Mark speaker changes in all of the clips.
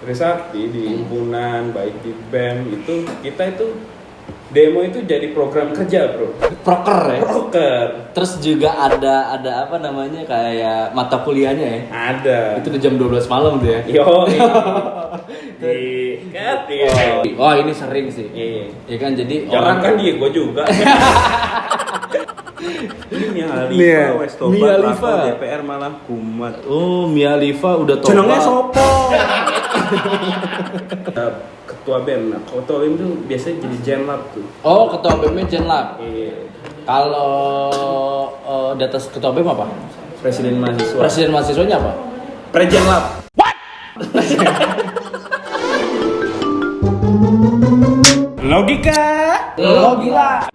Speaker 1: Trisakti, di himpunan, baik di BEM itu kita itu demo itu jadi program kerja, bro.
Speaker 2: Proker ya.
Speaker 1: Proker.
Speaker 2: Terus juga ada apa namanya kayak mata kuliahnya ya.
Speaker 1: Ada.
Speaker 2: Itu jam 12 malam tuh ya.
Speaker 1: Yo.
Speaker 2: Oh, ini sering sih.
Speaker 1: Iya.
Speaker 2: Ya kan jadi
Speaker 1: Jangan kan dia, gue juga. Ini Mia Khalifa, wes tobat,
Speaker 2: Mia Khalifa.
Speaker 1: DPR malah kumat.
Speaker 2: Oh, Mia Khalifa udah tobat.
Speaker 1: Jenengnya sopo? Ketua BEM, nah ketua BEM tuh biasanya jadi jenlab tuh.
Speaker 2: Oh, ketua BEM-nya Jenlab.
Speaker 1: Iya.
Speaker 2: Kalau di atas ketua BEM apa?
Speaker 1: Presiden mahasiswa.
Speaker 2: Presiden mahasiswanya apa?
Speaker 1: Prejenlab. Logika.
Speaker 2: Gila.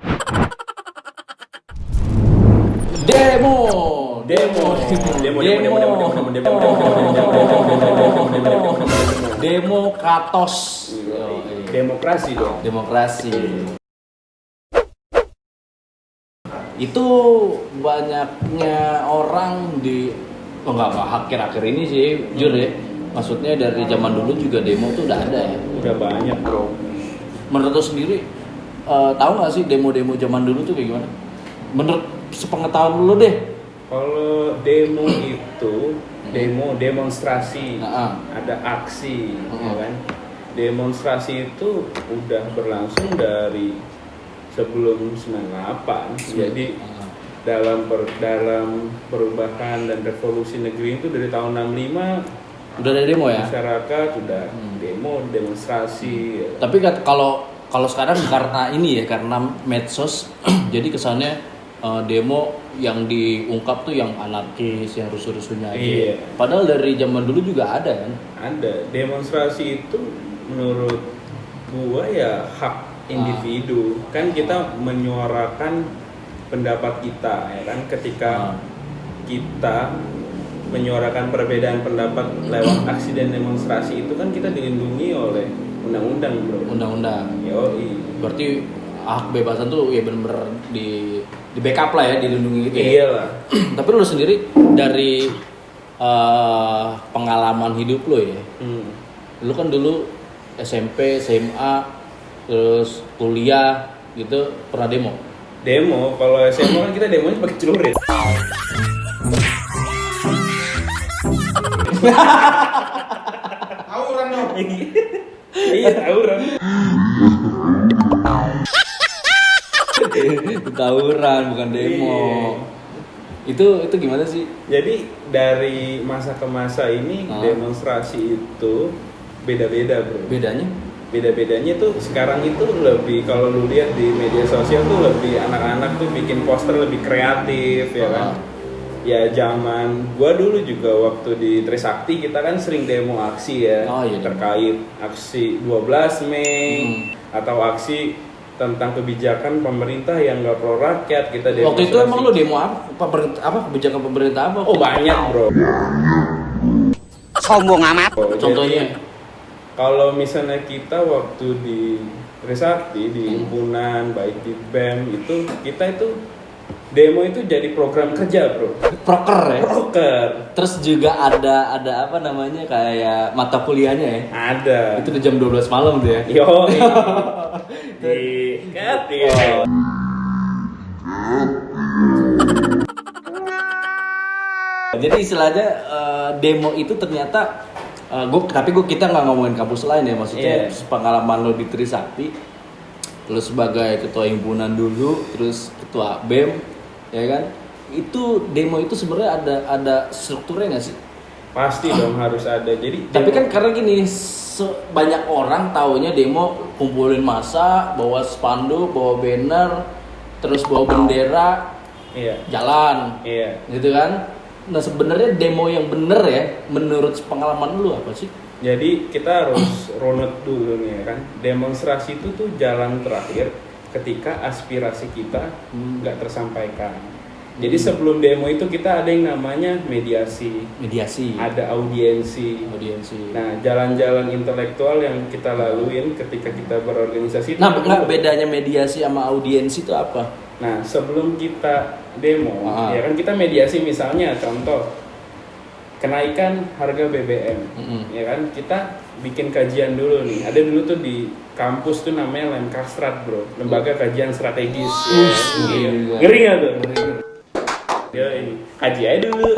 Speaker 2: Demo Kratos.
Speaker 1: Demokrasi dong.
Speaker 2: Demokrasi. Itu banyaknya orang di enggak akhir-akhir ini sih, jujur ya. Maksudnya dari zaman dulu juga demo tuh udah ada ya.
Speaker 1: Udah banyak, bro.
Speaker 2: Menurut lo sendiri tahu nggak sih demo-demo zaman dulu tuh kayak gimana? Menurut sepengetahuan lo deh.
Speaker 1: Kalau demo itu demonstrasi, ada aksi, ya kan? Demonstrasi itu udah berlangsung dari sebelum 98. Jadi dalam perubahan dan revolusi negeri itu dari tahun 65
Speaker 2: udah ada demo ya?
Speaker 1: Masyarakat udah demonstrasi.
Speaker 2: Tapi kalau sekarang karena ini ya, karena medsos jadi kesannya demo yang diungkap tuh yang anarkis, yang rusuh-rusuhnya aja.
Speaker 1: Iya.
Speaker 2: Padahal dari zaman dulu juga ada kan?
Speaker 1: Ada. Demonstrasi itu menurut gua ya hak individu. Kan kita menyuarakan pendapat kita, ya kan? Ketika kita menyuarakan perbedaan pendapat lewat aksi dan demonstrasi itu kan kita dilindungi oleh undang-undang, bro.
Speaker 2: Undang-undang.
Speaker 1: Yoi.
Speaker 2: Berarti hak kebebasan tuh ya benar-benar di backup lah ya, dilindungi gitu ya.
Speaker 1: Iyalah.
Speaker 2: Tapi lu sendiri dari pengalaman hidup lu ya. Lu kan dulu SMP, SMA, terus kuliah gitu pernah demo?
Speaker 1: Demo, kalau SMA kan kita demonya pakai celurit.
Speaker 3: Tawuran dong.
Speaker 1: Iya, tawuran.
Speaker 2: Tawuran bukan demo. Itu gimana sih?
Speaker 1: Jadi dari masa ke masa ini demonstrasi itu beda-beda, bro. Bedanya tuh sekarang itu lebih, kalau lu lihat di media sosial tuh lebih anak-anak tuh bikin poster lebih kreatif, ya kan. Ya zaman gua dulu juga waktu di Trisakti kita kan sering demo aksi ya. Terkait aksi 12 Mei atau aksi tentang kebijakan pemerintah yang nggak pro rakyat, kita demonstrasi.
Speaker 2: Waktu itu emang lu demo apa kebijakan pemerintah apa?
Speaker 1: Oh banyak, bro.
Speaker 3: Sombong amat.
Speaker 2: Contohnya?
Speaker 1: Kalau misalnya kita waktu di Trisakti, di himpunan, baik di BEM itu kita itu demo itu jadi program kerja, bro.
Speaker 2: Proker ya.
Speaker 1: Proker.
Speaker 2: Terus juga ada apa namanya kayak mata kuliahnya ya.
Speaker 1: Ada.
Speaker 2: Itu jam 12 malam tuh ya.
Speaker 1: Yo.
Speaker 2: Jadi istilahnya demo itu ternyata kita nggak ngomongin kampus lain ya, maksudnya pengalaman lo di Trisakti, terus sebagai ketua himpunan dulu, terus ketua BEM, ya kan? Itu demo itu sebenarnya ada strukturnya nggak sih?
Speaker 1: Pasti dong harus ada. Jadi
Speaker 2: tapi kan karena gini, banyak orang taunya demo kumpulin massa, bawa spanduk, bawa banner, terus bawa bendera, jalan, gitu kan? Nah sebenarnya demo yang bener ya, menurut pengalaman lu apa sih?
Speaker 1: Jadi kita harus runut dulu nih kan. Demonstrasi itu tuh jalan terakhir ketika aspirasi kita nggak tersampaikan. Jadi sebelum demo itu kita ada yang namanya mediasi. Ada audiensi. Nah jalan-jalan intelektual yang kita laluin ketika kita berorganisasi.
Speaker 2: Nah bedanya mediasi sama audiensi itu apa?
Speaker 1: Nah sebelum kita demo, ya kan kita mediasi, misalnya contoh kenaikan harga BBM, ya kan kita bikin kajian dulu nih. Ada dulu tuh di kampus tuh namanya Lemkastrat bro, Lembaga Kajian Strategis. Ngeri nggak tuh? Ya ini kaji aja dulu.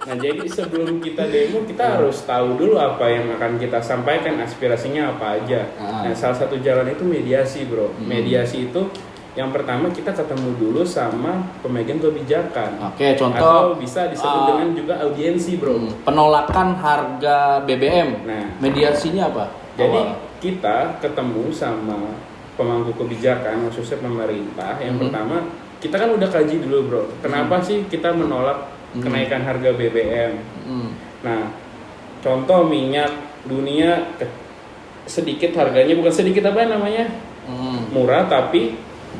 Speaker 1: Nah jadi sebelum kita demo kita harus tahu dulu apa yang akan kita sampaikan, aspirasinya apa aja. Nah salah satu jalan itu mediasi bro. Mediasi itu yang pertama kita ketemu dulu sama pemegang kebijakan.
Speaker 2: Oke, contoh
Speaker 1: atau bisa disebut dengan juga audiensi bro.
Speaker 2: Penolakan harga BBM.
Speaker 1: Nah,
Speaker 2: mediasinya apa?
Speaker 1: Jadi kita ketemu sama pemangku kebijakan khususnya pemerintah. Yang pertama kita kan udah kaji dulu bro. Kenapa sih kita menolak kenaikan harga BBM? Nah, contoh minyak dunia sedikit harganya, bukan sedikit apa namanya? Murah tapi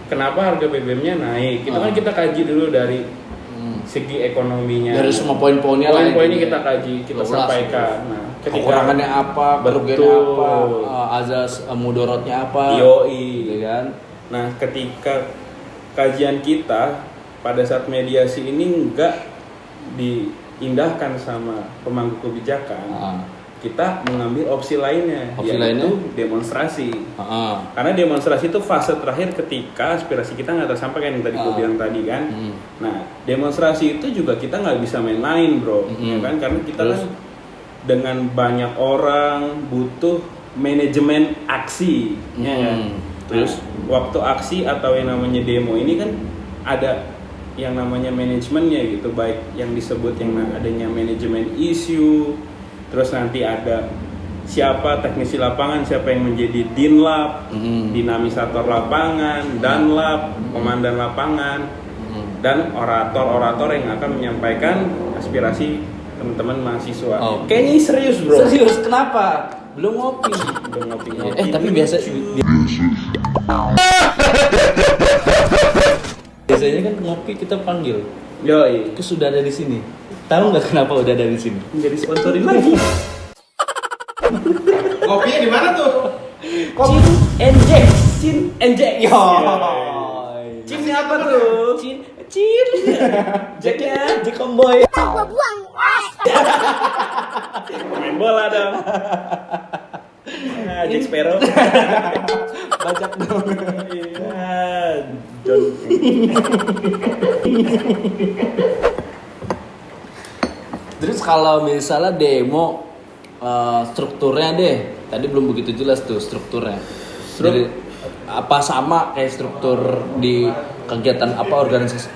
Speaker 1: kenapa harga BBM-nya naik? Itu kan kita kaji dulu dari segi ekonominya.
Speaker 2: Dari semua poin-poinnya lah.
Speaker 1: Poin-poinnya kita kaji, kita sampaikan. Nah,
Speaker 2: kekurangannya apa, kerugiannya apa, azas mudorotnya apa.
Speaker 1: Yoi.
Speaker 2: Gitu kan?
Speaker 1: Nah, ketika kajian kita pada saat mediasi ini enggak diindahkan sama pemangku kebijakan. Kita mengambil opsi lainnya, yaitu demonstrasi. Karena demonstrasi itu fase terakhir ketika aspirasi kita nggak tersampaikan yang tadi gue bilang tadi kan. Nah, demonstrasi itu juga kita nggak bisa main-main bro, ya kan? Karena kita kan dengan banyak orang butuh manajemen aksi, ya kan? Terus waktu aksi atau yang namanya demo ini kan ada yang namanya manajemennya gitu, baik yang disebut yang adanya manajemen isu. Terus nanti ada siapa teknisi lapangan, siapa yang menjadi dinlap, dinamisator lapangan, danlap, komandan lapangan, dan orator-orator yang akan menyampaikan aspirasi teman-teman mahasiswa. Kayaknya serius bro.
Speaker 2: Serius, kenapa? Belum ngopi. Tapi biasa biasanya kan ngopi kita panggil.
Speaker 1: Yoi.
Speaker 2: Itu sudah ada di sini. Tahu nggak kenapa udah ada di sini?
Speaker 1: Menjadi sponsorin lagi.
Speaker 3: Kopinya di mana tuh?
Speaker 2: Cin Enjek. Yo.
Speaker 1: Cin apa tuh?
Speaker 2: Cin. Jacknya Jack Comboy.
Speaker 4: Gua buang.
Speaker 1: Main bola dong. Jack Sparrow.
Speaker 2: Bajak dong.
Speaker 1: John.
Speaker 2: Terus kalau misalnya demo strukturnya deh, tadi belum begitu jelas tuh strukturnya. Jadi apa sama kayak struktur di kegiatan apa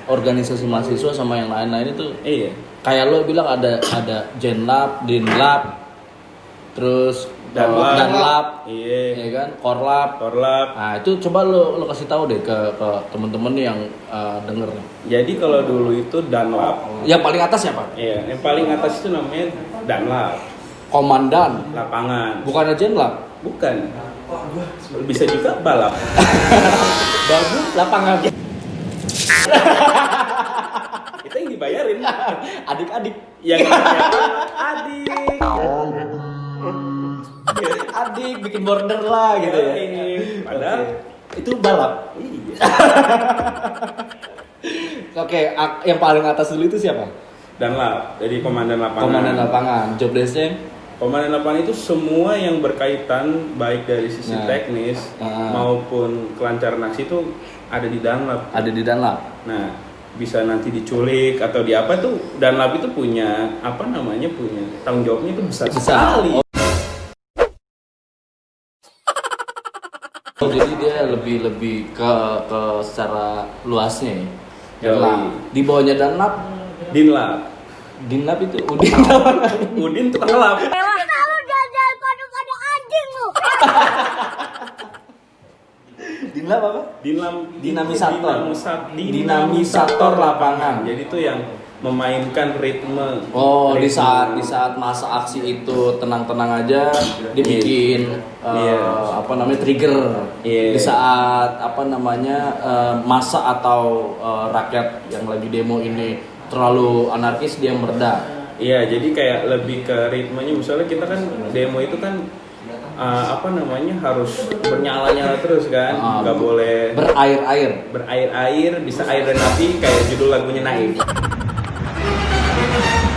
Speaker 2: organisasi mahasiswa sama yang lain-lain itu?
Speaker 1: Iya.
Speaker 2: Kayak lo bilang ada Jenlab, Dinlab, terus Danlab,
Speaker 1: iya,
Speaker 2: ya kan, Korlab. Nah itu coba lo kasih tahu deh ke temen-temen yang denger.
Speaker 1: Jadi kalau dulu itu Danlab.
Speaker 2: Yang paling atas siapa?
Speaker 1: Iya, yang paling atas itu namanya Danlab.
Speaker 2: Komandan.
Speaker 1: Lapangan.
Speaker 2: Bukan Jenlab.
Speaker 1: Bukan. Bisa juga balap.
Speaker 2: Bagus lapangan.
Speaker 1: Itu yang dibayarin.
Speaker 2: Adik-adik.
Speaker 1: Yang adik.
Speaker 2: Adik bikin border lah gitu ya.
Speaker 1: Padahal
Speaker 2: itu balap.
Speaker 1: Iya.
Speaker 2: Oke, yang paling atas dulu itu siapa?
Speaker 1: Danlab, jadi komandan lapangan.
Speaker 2: Komandan lapangan. Job desk-nya?
Speaker 1: Komandan lapangan itu semua yang berkaitan baik dari sisi teknis maupun kelancaran aksi itu ada di Danlab.
Speaker 2: Ada di Danlab.
Speaker 1: Nah, bisa nanti diculik atau di apa tuh Danlab itu punya apa namanya punya tanggung jawabnya itu besar sekali.
Speaker 2: Oh, jadi dia lebih ke secara luasnya ya. Di bawahnya Danlab,
Speaker 1: Dinlab
Speaker 2: itu Udin.
Speaker 1: Udin tukang ngelap.
Speaker 4: Kalau jajan kode-kode anjing lu.
Speaker 2: Dinlab apa?
Speaker 1: Dinamisator lapangan. Jadi itu yang memainkan ritme.
Speaker 2: Oh, ritme. di saat masa aksi itu tenang-tenang aja, dibikin trigger. Di saat masa atau rakyat yang lagi demo ini terlalu anarkis, dia mereda.
Speaker 1: Iya, jadi kayak lebih ke ritmenya. Misalnya kita kan demo itu kan harus bernyala-nyala terus kan, nggak boleh berair-air, bisa air dan api kayak judul lagunya Naif.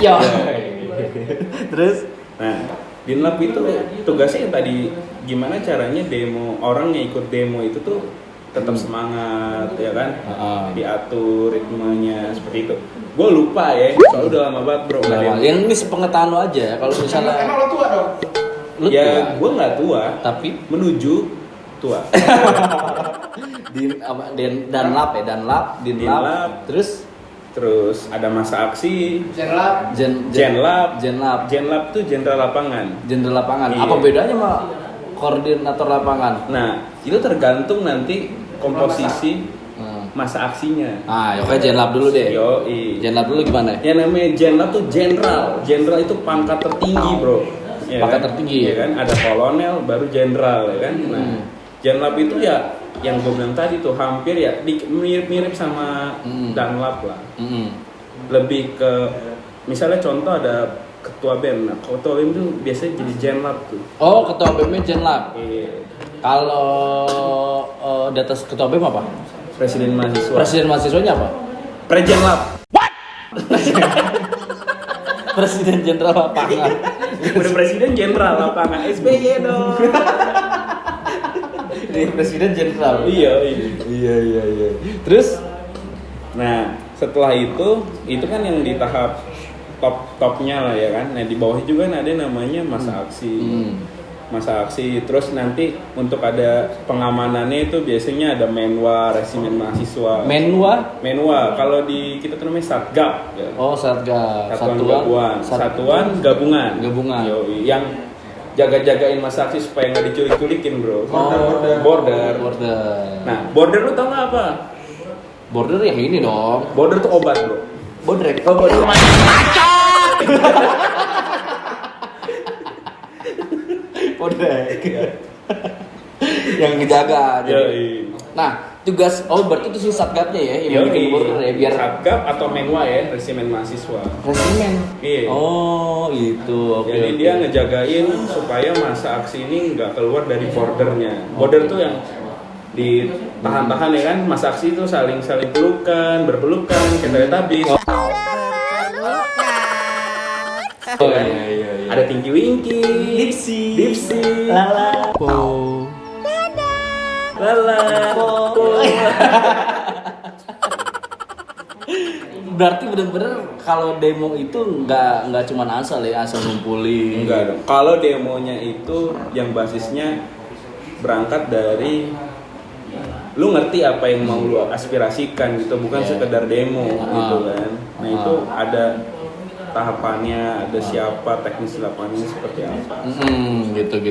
Speaker 2: Ya. Terus,
Speaker 1: nah Dinlap itu tugasnya tadi gimana caranya demo orang yang ikut demo itu tuh tetap semangat ya kan, diatur ritmenya seperti itu. Gue lupa ya, soalnya udah lama banget bro.
Speaker 2: Yang ini sepengetahuan lo aja ya, kalau misalnya.
Speaker 3: Emang lo tua dong?
Speaker 2: Lu
Speaker 1: ya
Speaker 2: tua.
Speaker 1: gue nggak tua,
Speaker 2: Tapi
Speaker 1: menuju tua.
Speaker 2: Danlap, Dinlap,
Speaker 1: terus ada masa aksi. Jenlap tuh jenderal lapangan.
Speaker 2: Jenderal lapangan.
Speaker 1: Iya.
Speaker 2: Apa bedanya sama koordinator lapangan?
Speaker 1: Nah, itu tergantung nanti komposisi masa aksinya.
Speaker 2: Oke, Jenlap dulu deh. Jenlap dulu gimana?
Speaker 1: Yang namanya Jenlap tuh jenderal. Jenderal itu pangkat tertinggi, bro. Ya
Speaker 2: Pangkat
Speaker 1: kan?
Speaker 2: tertinggi.
Speaker 1: Ya kan? Ada kolonel, baru jenderal, ya kan? Nah, Jenlap itu ya yang gue bilang tadi tuh hampir ya mirip-mirip sama Danlap lah. Lebih ke misalnya contoh ada ketua BEM. Nah, ketua BEM tuh biasanya jadi Jenlap tuh.
Speaker 2: Oh, ketua BEM-nya Jenlap.
Speaker 1: Iya.
Speaker 2: Kalau di atas ketua BEM apa?
Speaker 1: Presiden mahasiswa.
Speaker 2: Presiden mahasiswanya apa?
Speaker 1: Prejenlap.
Speaker 2: Presiden jenderal lapangan.
Speaker 1: Udah presiden jenderal lapangan SBY dong.
Speaker 2: Ini presiden jenderal.
Speaker 1: Iya.
Speaker 2: Terus
Speaker 1: Nah, setelah itu kan yang di tahap top-topnya lah ya kan. Nah, di bawahnya juga ada namanya masa aksi. Masa aksi. Terus nanti untuk ada pengamanannya itu biasanya ada menwa, resimen mahasiswa. Menwa. Kalau di kita tuh namanya Satgab. Ya.
Speaker 2: Oh, Satgas.
Speaker 1: Satuan gabungan. Yoi. Yang jaga-jagain masa aksi supaya nggak diculik-culikin, bro. Border. Nah, border lu tau nggak apa?
Speaker 2: Border yang ini dong.
Speaker 1: Border tuh obat, bro.
Speaker 2: Border. Bodrek. Yang ngejaga. Nah, tugas berarti itu si satgapnya ya yang bikin border ya biar
Speaker 1: satgap atau menwa ya, resimen mahasiswa.
Speaker 2: Resimen.
Speaker 1: Iya.
Speaker 2: Oh, itu. Oke.
Speaker 1: Jadi dia ngejagain supaya masa aksi ini nggak keluar dari bordernya. Border tuh yang ditahan-tahan ya kan, masa aksi itu saling berpelukan kayak Teletubbies. Iya. Ada Tinky Winky, Dipsy,
Speaker 2: Lala, Berarti benar-benar kalau demo itu nggak cuma asal ngumpulin.
Speaker 1: Enggak dong. Kalau demonya itu yang basisnya berangkat dari lu ngerti apa yang mau lu aspirasikan gitu, bukan sekedar demo gitu kan. Nah, itu ada tahapannya, ada siapa teknis lapangannya seperti apa.
Speaker 2: Gitu.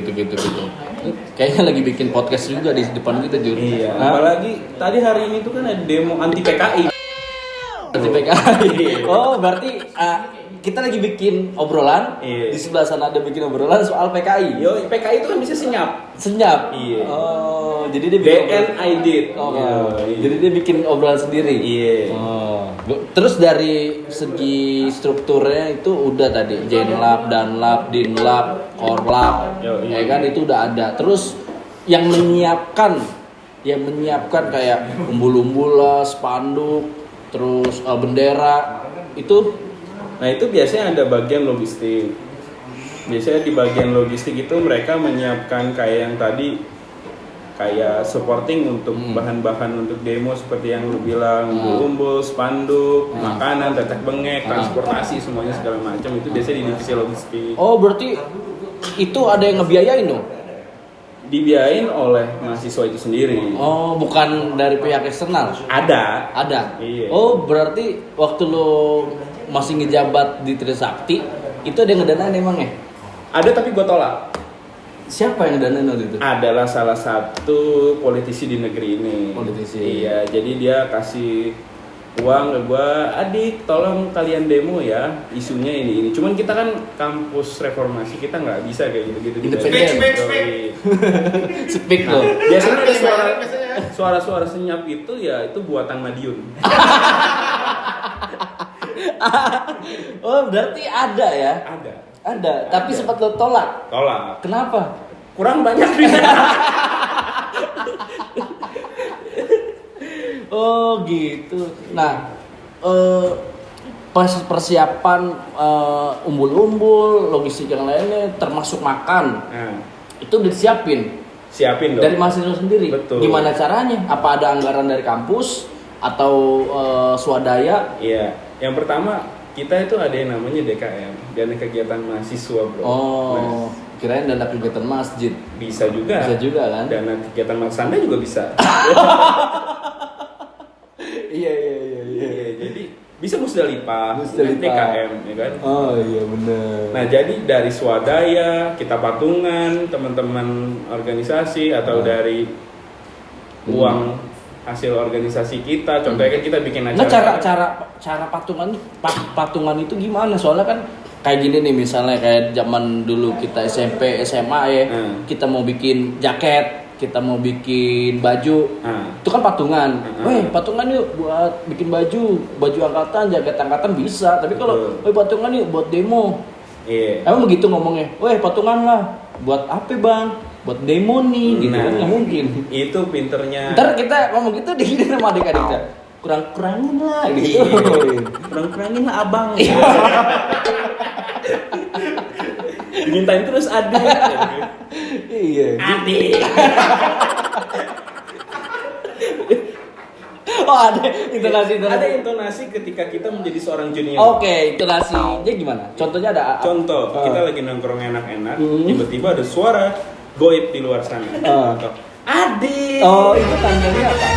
Speaker 2: Kayaknya lagi bikin podcast juga di depan kita, Jur.
Speaker 1: Iya. Apalagi tadi hari ini tuh kan ada demo anti PKI.
Speaker 2: Anti PKI. Oh, berarti kita lagi bikin obrolan.
Speaker 1: Iya.
Speaker 2: Di sebelah sana ada bikin obrolan soal PKI.
Speaker 1: Yo, PKI itu kan bisa senyap.
Speaker 2: Iya. Oh, jadi dia
Speaker 1: bikin
Speaker 2: bikin
Speaker 1: I did.
Speaker 2: Oh, jadi dia bikin obrolan sendiri.
Speaker 1: Iya.
Speaker 2: Oh. Terus dari segi strukturnya itu udah tadi Jenlap, Danlap, Dinlap, Korlap, ya kan itu udah ada. Terus yang menyiapkan kayak umbul-umbul lah, spanduk, terus bendera itu.
Speaker 1: Nah, itu biasanya ada bagian logistik. Biasanya di bagian logistik itu mereka menyiapkan kayak yang tadi, kayak supporting untuk bahan-bahan untuk demo seperti yang lu bilang, umbul-umbul, spanduk, makanan, tetek bengek, transportasi, semuanya segala macam itu biasanya di divisi logistik.
Speaker 2: Oh, berarti itu ada yang ngebiayain dong?
Speaker 1: Dibiayain oleh mahasiswa itu sendiri.
Speaker 2: Oh, bukan dari pihak eksternal?
Speaker 1: Ada. Iya.
Speaker 2: Oh, berarti waktu lo masih ngejabat di Trisakti itu ada yang ngedanain emangnya?
Speaker 1: Ada, tapi gue tolak.
Speaker 2: Siapa yang ngedanain waktu itu?
Speaker 1: Adalah salah satu politisi di negeri ini.
Speaker 2: Politisi.
Speaker 1: Iya, jadi dia kasih uang ke gue, adik tolong kalian demo ya, isunya ini. Cuman kita kan kampus reformasi, kita nggak bisa kayak gitu-gitu.
Speaker 2: Independen. Speak loh.
Speaker 1: Biasanya suara-suara senyap itu ya itu buatan Madiun.
Speaker 2: Oh, berarti ada ya? Ada. Tapi sempat lo tolak. Kenapa?
Speaker 1: Kurang banyak duitnya.
Speaker 2: Oh, gitu. Nah, persiapan umbul-umbul, logistik yang lainnya, termasuk makan. Itu udah
Speaker 1: siapin dong
Speaker 2: dari mahasiswa sendiri.
Speaker 1: Betul.
Speaker 2: Gimana caranya? Apa ada anggaran dari kampus atau swadaya?
Speaker 1: Iya, yang pertama kita itu ada yang namanya DKM, dana kegiatan mahasiswa, bro.
Speaker 2: Kirain dana kegiatan masjid.
Speaker 1: Bisa juga
Speaker 2: kan?
Speaker 1: Dana kegiatan maksanda juga bisa.
Speaker 2: Iya.
Speaker 1: Jadi bisa musdalifah, DKM, ya kan?
Speaker 2: Oh iya benar.
Speaker 1: Nah jadi dari swadaya, kita patungan, teman-teman organisasi atau dari uang hasil organisasi kita, contohnya kan kita bikin acara.
Speaker 2: Nah cara patungan itu gimana? Soalnya kan kayak gini nih, misalnya kayak zaman dulu kita SMP, SMA ya, kita mau bikin jaket, kita mau bikin baju, itu kan patungan. Patungan yuk buat bikin baju angkatan, jaket angkatan bisa. Tapi kalau patungan yuk buat demo, emang begitu ngomongnya. Patungan lah, buat apa bang? Buat demo nih, gitu kan nggak mungkin.
Speaker 1: Itu pinternya.
Speaker 2: Ntar kita ngomong gitu digini sama adik-adik kita, kurang-kurangin lah gitu.
Speaker 1: Kurang-kurangin lah abang. Dimintain terus adik.
Speaker 2: Iya.
Speaker 1: Adik.
Speaker 2: Ada intonasi.
Speaker 1: Ada intonasi ketika kita menjadi seorang junior.
Speaker 2: Oke, intonasinya gimana? Contohnya ada.
Speaker 1: Contoh, kita lagi nongkrong enak-enak, tiba-tiba ada suara goib di luar sana. Adik.
Speaker 2: Itu tandanya apa?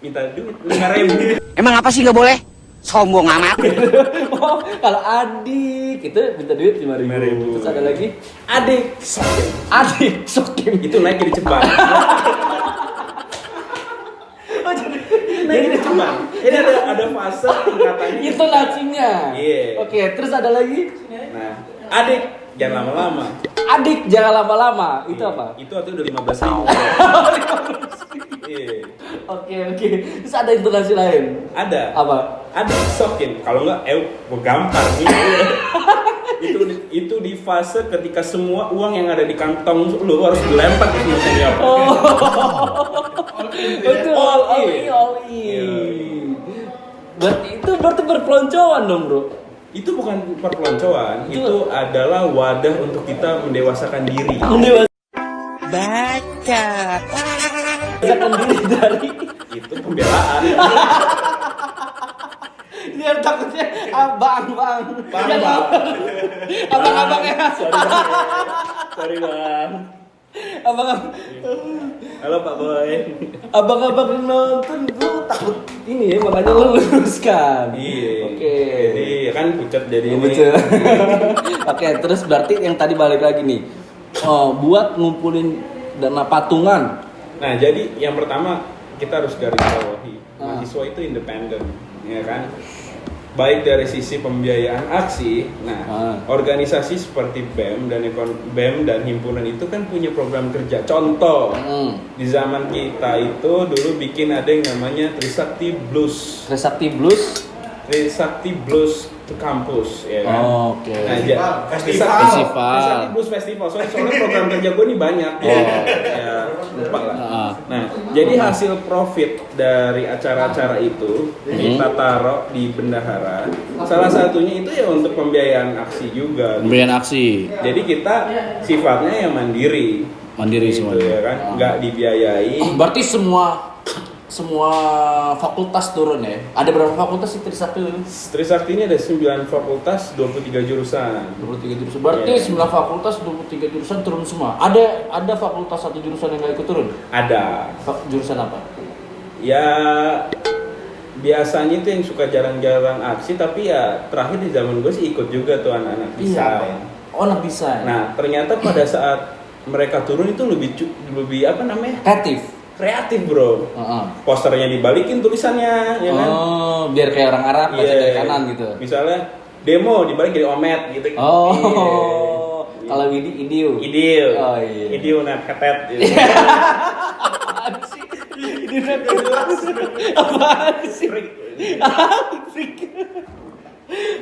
Speaker 1: Minta duit 5.000.
Speaker 5: Emang apa sih nggak boleh? Sombong amat.
Speaker 2: Kalau adik itu minta duit 5.000. Terus ada lagi
Speaker 1: Adik sokim. Itu naik jadi ceban. Naik jadi ceban. Ini ada fase tingkatannya.
Speaker 2: Itu nasinya.
Speaker 1: Iya.
Speaker 2: Oke, terus ada lagi.
Speaker 1: Nah, adik jangan lama-lama.
Speaker 2: Adik jangan lama-lama. Itu apa?
Speaker 1: Itu udah 15.000. Iya.
Speaker 2: Oke. Terus ada intonasi lain.
Speaker 1: Ada.
Speaker 2: Apa?
Speaker 1: Adik sokin. Kalau enggak, gue gampar nih. itu di fase ketika semua uang yang ada di kantong lu harus dilempar ke senior.
Speaker 2: Itu all in. Berarti berpeloncoan dong, bro.
Speaker 1: Itu bukan perpeloncoan, itu adalah wadah untuk kita mendewasakan diri.
Speaker 5: Baca.
Speaker 2: Mendewasakan diri dari
Speaker 1: Itu pembelaan.
Speaker 2: dia takutnya abang. Abang ya.
Speaker 1: Sorry bang.
Speaker 2: Abang.
Speaker 1: Halo Pak Boy.
Speaker 2: Abang nonton gue takut ini ya, makanya lo luruskan.
Speaker 1: Iya.
Speaker 2: Oke.
Speaker 1: Jadi kan pucat jadi ini.
Speaker 2: Oke, terus berarti yang tadi balik lagi nih. Buat ngumpulin dana patungan.
Speaker 1: Nah, jadi yang pertama kita harus garis bawahi. Mahasiswa itu independen, ya kan? Baik dari sisi pembiayaan aksi, organisasi seperti BEM dan himpunan itu kan punya program kerja. Contoh, di zaman kita itu dulu bikin ada yang namanya Trisakti Blues to Campus, ya kan?
Speaker 2: Oke.
Speaker 1: Nah,
Speaker 2: Festival.
Speaker 1: Trisakti Blues Festival. Soalnya program kerja gue nih banyak. Ya, lupa lah. Nah, jadi hasil profit dari acara-acara itu kita taruh di bendahara. Salah satunya itu ya untuk pembiayaan aksi juga.
Speaker 2: Pembiayaan aksi.
Speaker 1: Jadi kita sifatnya yang mandiri gitu,
Speaker 2: semuanya.
Speaker 1: Ya kan, nggak dibiayai.
Speaker 2: Berarti semua fakultas turun ya? Ada berapa fakultas sih Trisakti?
Speaker 1: Trisakti ini ada 9 fakultas, 23 jurusan.
Speaker 2: 23 jurusan. Berarti 9 fakultas, 23 jurusan turun semua. Ada fakultas atau jurusan yang nggak ikut turun?
Speaker 1: Ada.
Speaker 2: Jurusan apa?
Speaker 1: Ya biasanya itu yang suka jarang-jarang aksi, tapi ya terakhir di zaman gue sih ikut juga tuh anak-anak desain.
Speaker 2: Anak desain.
Speaker 1: Nah ternyata pada saat mereka turun itu lebih apa namanya? Kreatif bro. Posternya dibalikin tulisannya, ya kan?
Speaker 2: Biar kayak orang Arab baca dari kanan gitu.
Speaker 1: Misalnya demo dibalik jadi omet gitu.
Speaker 2: Kalau Idiu. Oh iya.
Speaker 1: Idiu net ketet. Gitu.
Speaker 2: Apaan sih?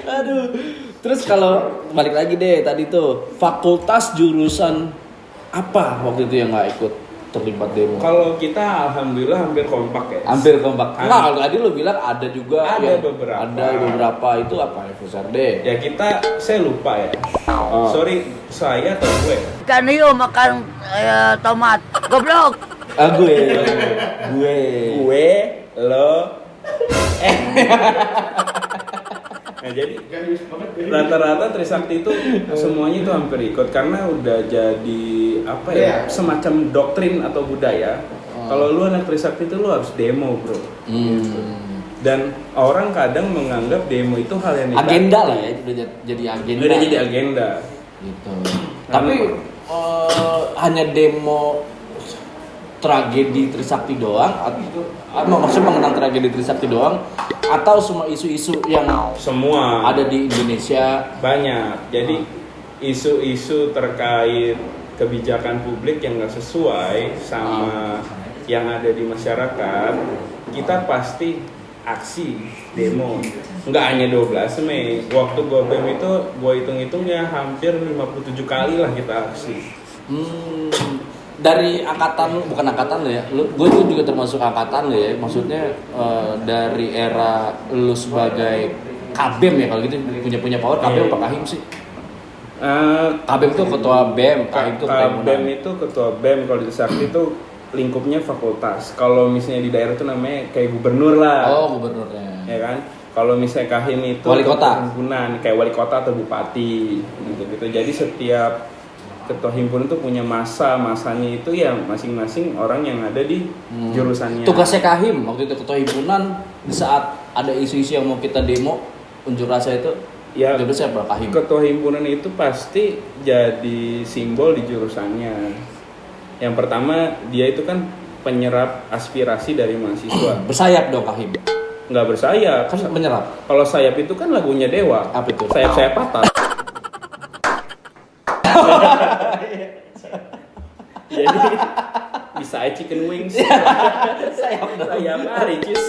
Speaker 2: Aduh. Terus kalau balik lagi deh tadi tuh, fakultas jurusan apa waktu itu yang nggak ikut? terlibat demo?
Speaker 1: Kalau kita alhamdulillah hampir kompak ya.
Speaker 2: Hampir kompak. Nah, tadi lu bilang ada juga
Speaker 1: ada beberapa.
Speaker 2: Ada beberapa itu apa ya, FSRD?
Speaker 1: Ya saya lupa ya. Sorry, saya atau gue?
Speaker 5: Ikan hiu makan tomat. Goblok.
Speaker 1: Gue, lo, Nah, jadi rata-rata Trisakti itu semuanya itu hampir ikut karena udah jadi apa ya, semacam doktrin atau budaya. Kalau lu anak Trisakti itu lu harus demo, bro. Gitu. Dan orang kadang menganggap demo itu hal yang negatif.
Speaker 2: Agenda lah ya, udah jadi agenda.
Speaker 1: Udah jadi agenda.
Speaker 2: Gitu. Tapi hanya demo tragedi Trisakti doang, maksudnya mengenang tragedi Trisakti doang, atau semua isu-isu yang
Speaker 1: semua
Speaker 2: ada di Indonesia
Speaker 1: banyak. Jadi isu-isu terkait kebijakan publik yang nggak sesuai sama yang ada di masyarakat, kita pasti aksi demo. Nggak hanya 12 Mei. Waktu gue BEM itu gue hitung-hitung ya hampir 57 kali lah kita aksi.
Speaker 2: Dari bukan angkatan lo ya, gue tuh juga termasuk angkatan lo ya, maksudnya dari era lu sebagai Kabem ya, kalau gitu punya power Kabem apa Kahim sih? Kabem tuh ketua BEM, Kahim tuh ketua
Speaker 1: BEM itu ketua BEM. Kalau di Sakti itu lingkupnya fakultas. Kalau misalnya di daerah itu namanya kayak gubernur lah.
Speaker 2: Oh, gubernurnya.
Speaker 1: Ya kan? Kalau misalnya Kahim itu
Speaker 2: wali kota,
Speaker 1: himpunan kayak wali kota atau bupati gitu. Jadi setiap ketua himpunan itu punya masanya itu ya masing-masing orang yang ada di jurusannya.
Speaker 2: Tugasnya Kahim waktu itu ketua himpunan di saat ada isu-isu yang mau kita demo unjuk rasa itu,
Speaker 1: ya
Speaker 2: tugasnya apa Kahim?
Speaker 1: Ketua himpunan itu pasti jadi simbol di jurusannya. Yang pertama dia itu kan penyerap aspirasi dari mahasiswa.
Speaker 2: Bersayap dong Kahim?
Speaker 1: Nggak bersayap,
Speaker 2: kan menyerap.
Speaker 1: Kalau sayap itu kan lagunya Dewa.
Speaker 2: Apa itu?
Speaker 1: Sayap patah. Jadi bisa chicken wings. Sayap Ricis.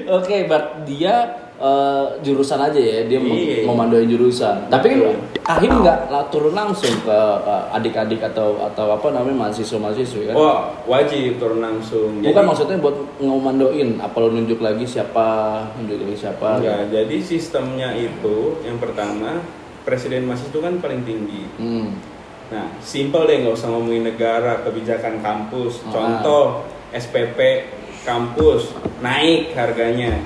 Speaker 2: Oke, dia jurusan aja ya, dia memanduin jurusan. Tapi kan Kahim nggak turun langsung ke adik-adik atau apa namanya mahasiswa kan?
Speaker 1: Oh, wajib turun langsung.
Speaker 2: Bukan maksudnya buat ngomandoin, apa lo nunjuk lagi siapa?
Speaker 1: Enggak, jadi sistemnya itu yang pertama presiden mahasiswa itu kan paling tinggi. Nah, simpel deh, nggak usah ngomongin negara, kebijakan kampus. Contoh SPP kampus naik harganya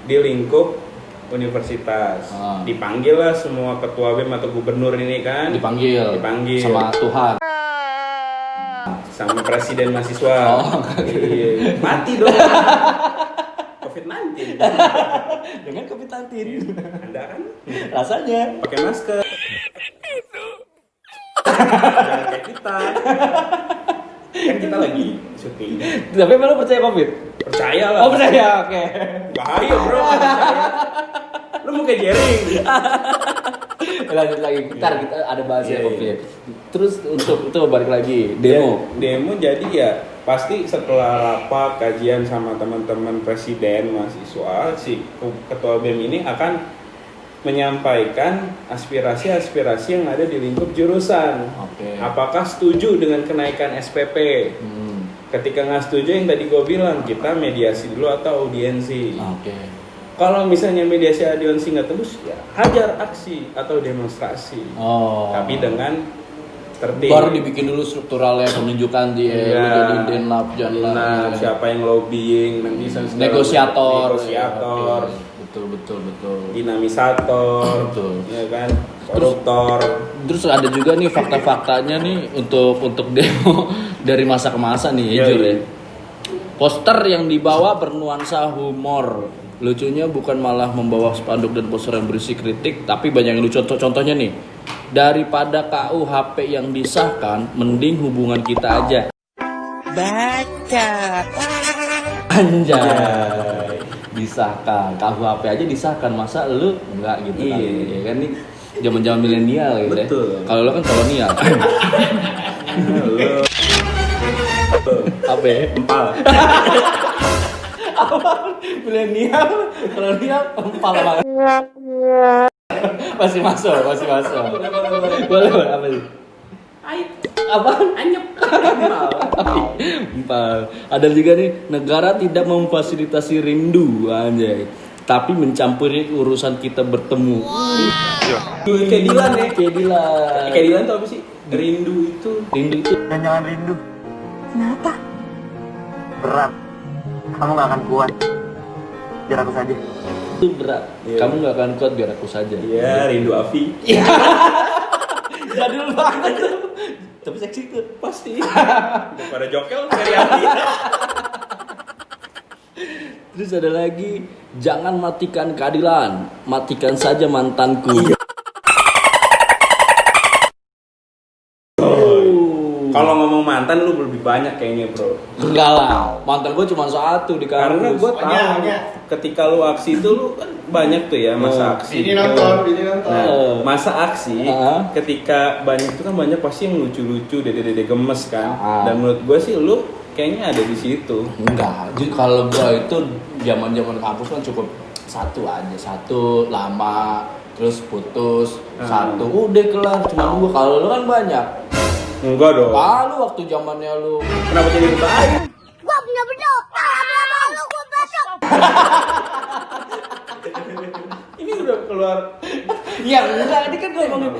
Speaker 1: di lingkup universitas. Dipanggil lah semua ketua BEM atau gubernur ini kan.
Speaker 2: Dipanggil sama Tuhan,
Speaker 1: sama presiden mahasiswa. Iya. Mati dong. COVID-19.
Speaker 2: Dengan COVID-19.
Speaker 1: Anda kan
Speaker 2: rasanya
Speaker 1: pakai masker. Jangan kayak kita. Kan kita lagi syuting.
Speaker 2: Tapi lo percaya COVID?
Speaker 1: Percaya lah.
Speaker 2: Oh, percaya, oke.
Speaker 1: Bahaya bro, percaya. Lu mau kayak jaring.
Speaker 2: Lanjut lagi, kita ada bahasnya COVID. Terus untuk itu balik lagi demo
Speaker 1: jadi ya pasti setelah rapat kajian sama teman-teman presiden mahasiswa, si ketua BEM ini akan menyampaikan aspirasi-aspirasi yang ada di lingkup jurusan. Apakah setuju dengan kenaikan SPP? Ketika nggak setuju, yang tadi gue bilang, kita mediasi dulu atau audiensi. Kalau misalnya mediasi audiensi nggak tembus, ya hajar aksi atau demonstrasi. Tapi dengan tertib.
Speaker 2: Baru dibikin dulu strukturalnya, penunjukan dia, jadi denlap,
Speaker 1: siapa yang lobbying, nanti
Speaker 2: negosiator. Betul.
Speaker 1: Dinamisator, ya kan, koruptor.
Speaker 2: Terus ada juga nih fakta-faktanya nih untuk demo dari masa ke masa nih, jujur ya. Poster yang dibawa bernuansa humor. Lucunya bukan malah membawa spanduk dan poster yang berisi kritik, tapi banyak yang lucu. Contohnya nih, daripada KUHP yang disahkan, mending hubungan kita aja.
Speaker 5: Baca.
Speaker 2: Anjay. Disahkan, KUHP aja disahkan, masa lu enggak gitu kan? Ya kan nih zaman-zaman milenial gitu.
Speaker 1: Betul.
Speaker 2: Ya. Kalau lu kan kolonial. Apa ya?
Speaker 1: Empal.
Speaker 2: Milenial, kolonial, empal banget. Masih masuk. Boleh apa sih? Apa? Anyep. Empal. Ada juga nih, negara tidak memfasilitasi rindu anjay, tapi mencampuri urusan kita bertemu.
Speaker 1: Kayak Dilan ya.
Speaker 2: Kayak Dilan.
Speaker 1: Kayak Dilan tuh apa sih? Rindu itu.
Speaker 5: Dan jangan rindu. Kenapa? Berat. Kamu gak akan kuat. Biar aku saja.
Speaker 2: Itu berat.
Speaker 1: Iya.
Speaker 2: Kamu nggak akan kuat, biar aku saja.
Speaker 1: Iya, rindu Afi.
Speaker 2: Jadul banget tuh. Tapi seksi tuh.
Speaker 1: Pasti. Pada jokel dari Afi.
Speaker 2: Terus ada lagi, jangan matikan keadilan, matikan saja mantanku.
Speaker 1: Kalau ngomong mantan lu lebih banyak kayaknya, bro.
Speaker 2: Enggak lah, mantan gue cuma satu di kampus.
Speaker 1: Karena gue tahu ketika lu aksi itu lu kan banyak tuh ya masa aksi.
Speaker 3: Ini nonton.
Speaker 1: Nah, masa aksi ketika banyak itu kan banyak pasti yang lucu-lucu, dede-dede gemes kan. Dan menurut gue sih lu kayaknya ada di situ.
Speaker 2: Enggak, jadi kalau gue itu zaman-zaman kampus kan cukup satu lama, terus putus, satu udah kelar. Cuma gue, kalau lu kan banyak.
Speaker 1: Enggak dong.
Speaker 2: Lalu waktu zamannya lu
Speaker 1: Kenapa jadi baik?
Speaker 4: Gua punya bedo. Kalau malu gua besok.
Speaker 1: Ini udah keluar
Speaker 2: ya enggak, ini kan ngomongin